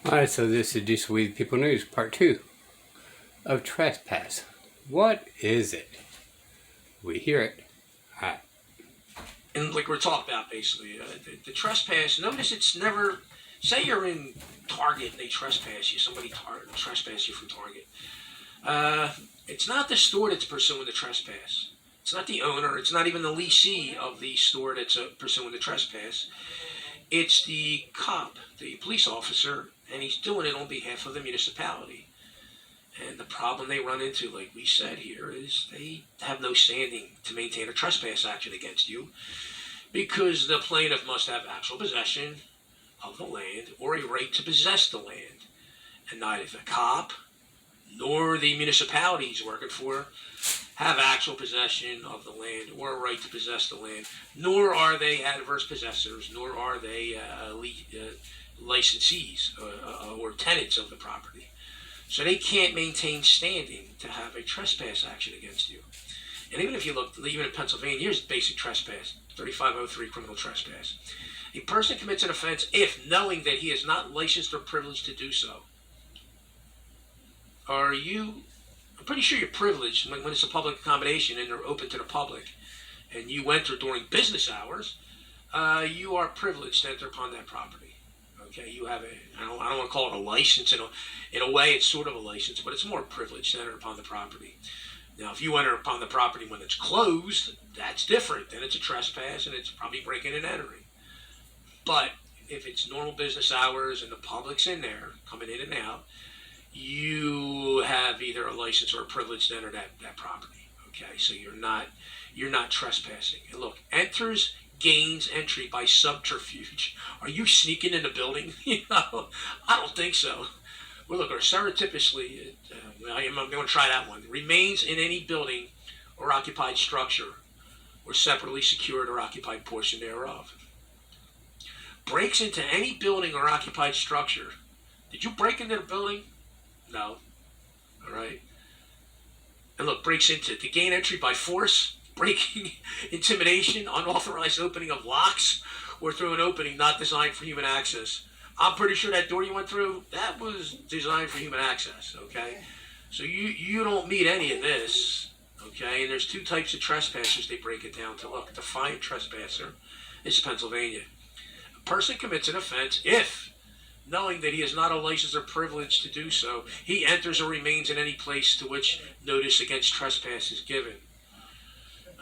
Alright, so this is just We the People News, part 2 of trespass. What is it? We hear it. Alright. And like we're talking about, basically, the trespass, notice it's never, say you're in Target and they trespass you, somebody trespass you from Target. It's not the store that's pursuing the trespass. It's not the owner. It's not even the leasee of the store that's pursuing the trespass. It's the cop, the police officer, and he's doing it on behalf of the municipality. And the problem they run into, like we said here, is they have no standing to maintain a trespass action against you because the plaintiff must have actual possession of the land or a right to possess the land. And neither the cop nor the municipality he's working for have actual possession of the land or a right to possess the land, nor are they adverse possessors, nor are they licensees or tenants of the property. So they can't maintain standing to have a trespass action against you. And even if you look, even in Pennsylvania, here's basic trespass, 3503 criminal trespass. A person commits an offense if, knowing that he is not licensed or privileged to do so. I'm pretty sure you're privileged when it's a public accommodation and they're open to the public, and you enter during business hours, you are privileged to enter upon that property. Okay, you have I don't want to call it a license. In a way, it's sort of a license, but it's more privileged to enter upon the property. Now, if you enter upon the property when it's closed, that's different. Then it's a trespass, and it's probably breaking and entering. But if it's normal business hours and the public's in there, coming in and out, you have either a license or a privilege to enter that property. Okay, so you're not trespassing. And look, gains entry by subterfuge. Are you sneaking in the building? I don't think so. Well, look, or surreptitiously, I'm going to try that one. Remains in any building or occupied structure or separately secured or occupied portion thereof. Breaks into any building or occupied structure. Did you break into the building? No. All right. And look, breaks into to gain entry by force, breaking, intimidation, unauthorized opening of locks, or through an opening not designed for human access. I'm pretty sure that door you went through, that was designed for human access, okay? So you don't meet any of this, okay? And there's two types of trespassers they break it down to. Look, defiant trespasser is Pennsylvania. A person commits an offense if, knowing that he is not a licensed or privileged to do so, he enters or remains in any place to which notice against trespass is given.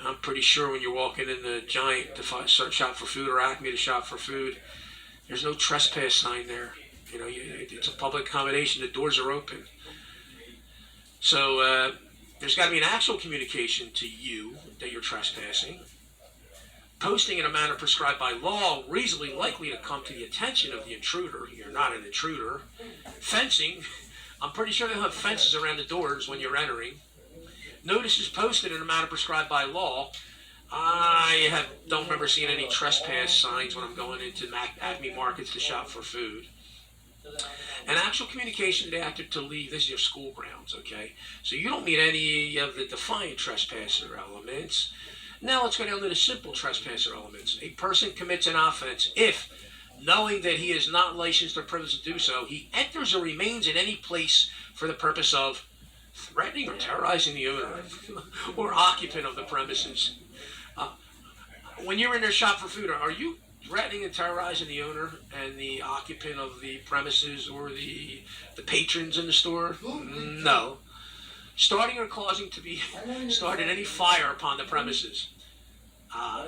I'm pretty sure when you're walking in the Giant to shop for food or Acme to shop for food, there's no trespass sign there. It's a public accommodation. The doors are open. So there's got to be an actual communication to you that you're trespassing. Posting in a manner prescribed by law, reasonably likely to come to the attention of the intruder. You're not an intruder. Fencing. I'm pretty sure they'll have fences around the doors when you're entering. Notice is posted in a manner prescribed by law. I don't remember seeing any trespass signs when I'm going into Acme markets to shop for food. An actual communication to actor to leave. This is your school grounds, okay? So you don't meet any of the defiant trespasser elements. Now let's go down to the simple trespasser elements. A person commits an offense if, knowing that he is not licensed or privileged to do so, he enters or remains in any place for the purpose of threatening or terrorizing the owner or occupant of the premises. When you're in their shop for food, are you threatening and terrorizing the owner and the occupant of the premises or the patrons in the store? No. Starting or causing to be started any fire upon the premises.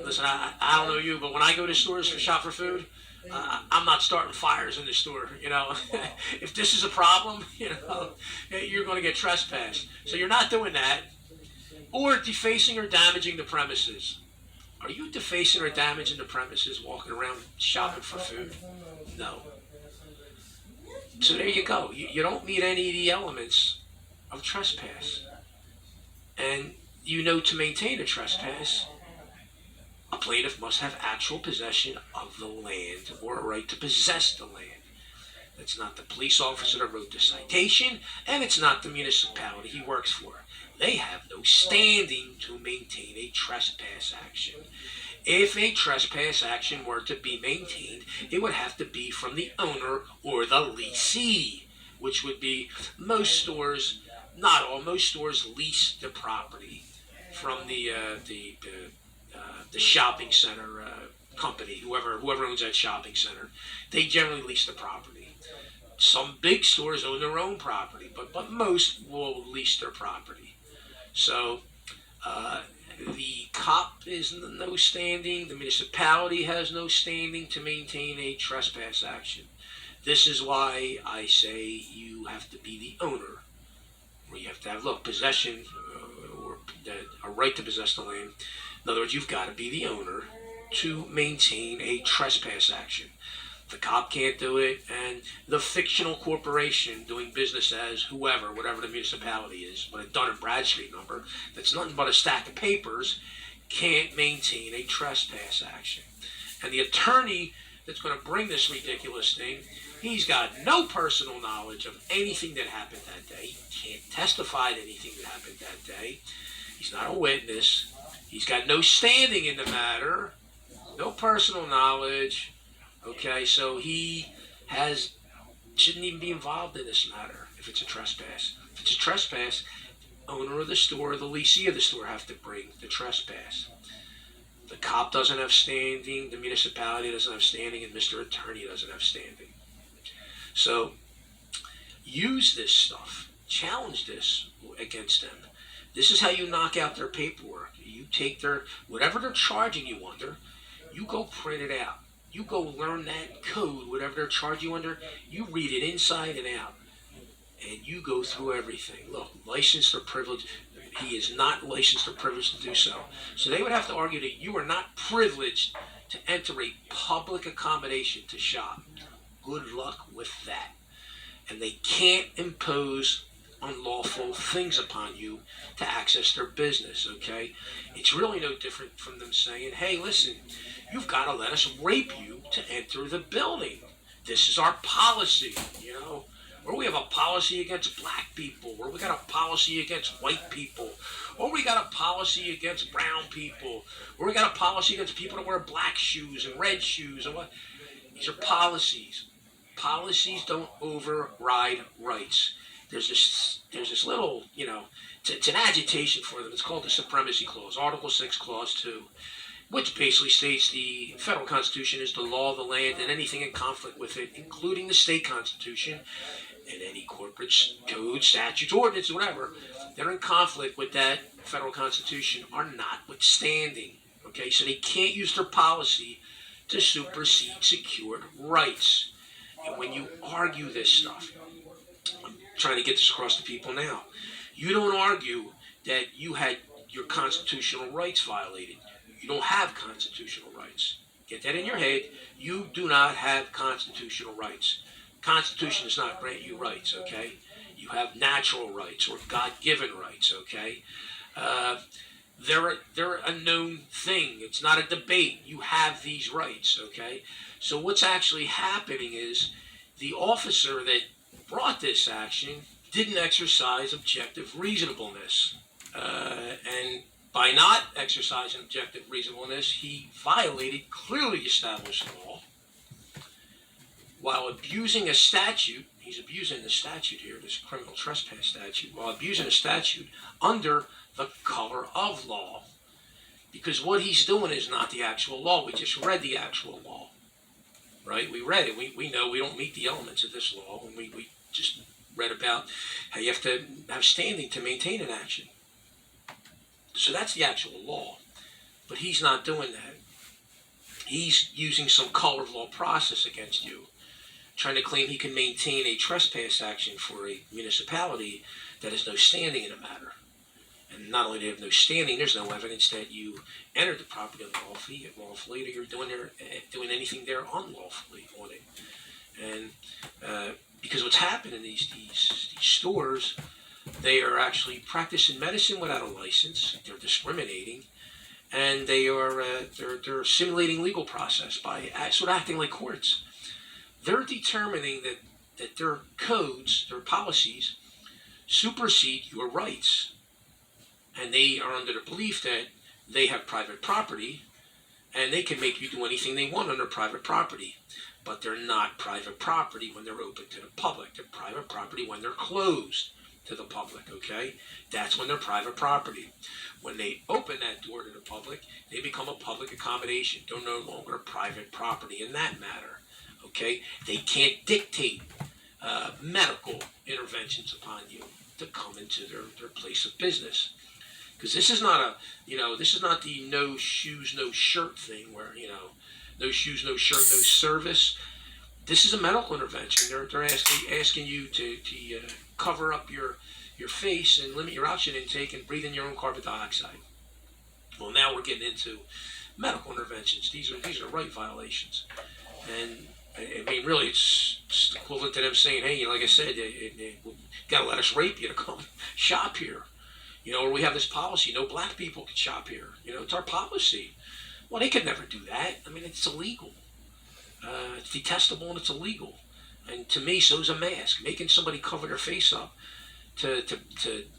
Listen, I don't know you, but when I go to stores for shop for food, I'm not starting fires in the store. If this is a problem, you're going to get trespassed. So you're not doing that. Or defacing or damaging the premises. Are you defacing or damaging the premises walking around shopping for food? No. So there you go. You don't meet any of the elements of trespass. And to maintain a trespass, a plaintiff must have actual possession of the land or a right to possess the land. It's not the police officer that wrote the citation, and it's not the municipality he works for. They have no standing to maintain a trespass action. If a trespass action were to be maintained, it would have to be from the owner or the leasee, which would be most stores, not all, most stores lease the property from the shopping center company, whoever owns that shopping center. They generally lease the property. Some big stores own their own property, but most will lease their property. So the cop is no standing. The municipality has no standing to maintain a trespass action. This is why I say you have to be the owner, or you have to have possession or a right to possess the land. In other words, you've got to be the owner to maintain a trespass action. The cop can't do it, and the fictional corporation doing business as whoever, whatever the municipality is, with a Dun& Bradstreet number, that's nothing but a stack of papers, can't maintain a trespass action. And the attorney that's going to bring this ridiculous thing, he's got no personal knowledge of anything that happened that day. He can't testify to anything that happened that day. He's not a witness. He's got no standing in the matter, no personal knowledge. Okay, so he shouldn't even be involved in this matter if it's a trespass. If it's a trespass, owner of the store, the leasee of the store have to bring the trespass. The cop doesn't have standing, the municipality doesn't have standing, and Mr. Attorney doesn't have standing. So use this stuff. Challenge this against them. This is how you knock out their paperwork. You take whatever they're charging you under, you go print it out. You go learn that code, whatever they're charging you under, you read it inside and out. And you go through everything. Look, licensed or privileged, he is not licensed or privileged to do so. So they would have to argue that you are not privileged to enter a public accommodation to shop. Good luck with that. And they can't impose unlawful things upon you to access their business, okay? It's really no different from them saying, hey, listen, you've got to let us rape you to enter the building. This is our policy, Or we have a policy against black people, or we got a policy against white people, or we got a policy against brown people, or we got a policy against people that wear black shoes and red shoes, and what? These are policies. Policies don't override rights. There's this little, it's an agitation for them. It's called the Supremacy Clause, Article 6, Clause 2, which basically states the federal constitution is the law of the land and anything in conflict with it, including the state constitution and any corporate code, statutes, ordinance, whatever, that are in conflict with that federal constitution are notwithstanding. Okay, so they can't use their policy to supersede secured rights. And when you argue this stuff, I'm trying to get this across to people now, you don't argue that you had your constitutional rights violated. You don't have constitutional rights. Get that in your head. You do not have constitutional rights. Constitution does not grant you rights, okay? You have natural rights or God-given rights, okay? They're a known thing. It's not a debate. You have these rights, okay? So what's actually happening is the officer that brought this action didn't exercise objective reasonableness. And by not exercising objective reasonableness, he violated clearly established law while abusing a statute. He's abusing the statute here, this criminal trespass statute, while abusing a statute under the color of law. Because what he's doing is not the actual law. We just read the actual law, right? We read it. We know we don't meet the elements of this law, and we just read about how you have to have standing to maintain an action. So that's the actual law. But he's not doing that. He's using some color of law process against you, trying to claim he can maintain a trespass action for a municipality that has no standing in the matter. And not only do they have no standing, there's no evidence that you entered the property unlawfully, or you're doing anything there unlawfully on it. And because what's happened in these stores, they are actually practicing medicine without a license. They're discriminating, and they're simulating legal process by sort of acting like courts. They're determining that their codes, their policies, supersede your rights, and they are under the belief that they have private property, And they can make you do anything they want on their private property. But they're not private property when they're open to the public. They're private property when they're closed to the public, okay? That's when they're private property. When they open that door to the public, they become a public accommodation. They're no longer private property in that matter, okay? They can't dictate medical interventions upon you to come into their place of business. Because this is not this is not the no shoes, no shirt thing where, no shoes, no shirt, no service. This is a medical intervention. They're asking you to cover up your face and limit your oxygen intake and breathe in your own carbon dioxide. Well, now we're getting into medical interventions. These are right violations, and I mean, really, it's equivalent to them saying, "Hey, like I said, you got to let us rape you to come shop here." Or we have this policy: no black people can shop here. It's our policy. Well, they could never do that. I mean, it's illegal. It's detestable and it's illegal. And to me, so is a mask. Making somebody cover their face up to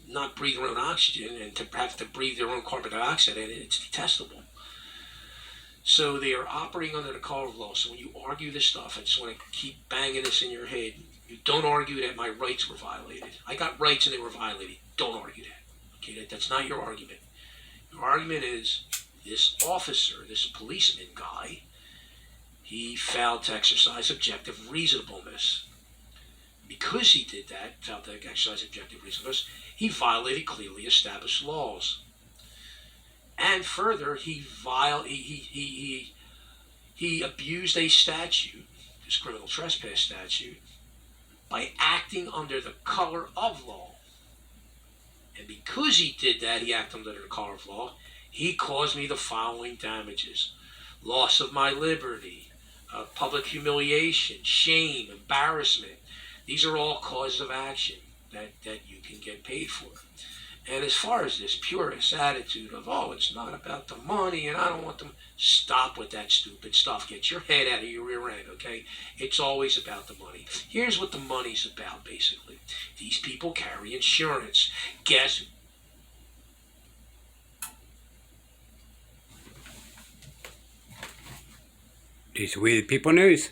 not breathe their own oxygen and to have to breathe their own carbon dioxide, and it's detestable. So they are operating under the color of law. So when you argue this stuff, I just want to keep banging this in your head. You don't argue that my rights were violated. I got rights and they were violated. Don't argue that. Okay, that's not your argument. Your argument is this officer, this policeman guy, he failed to exercise objective reasonableness. Because he did that, failed to exercise objective reasonableness, he violated clearly established laws. And further, he abused a statute, this criminal trespass statute, by acting under the color of law. And because he did that, he acted under the color of law, he caused me the following damages: loss of my liberty, public humiliation, shame, embarrassment. These are all causes of action that you can get paid for. And as far as this purist attitude of, oh, it's not about the money and I don't want them, stop with that stupid stuff. Get your head out of your rear end, okay? It's always about the money. Here's what the money's about, basically. These people carry insurance. Guess These We the People News.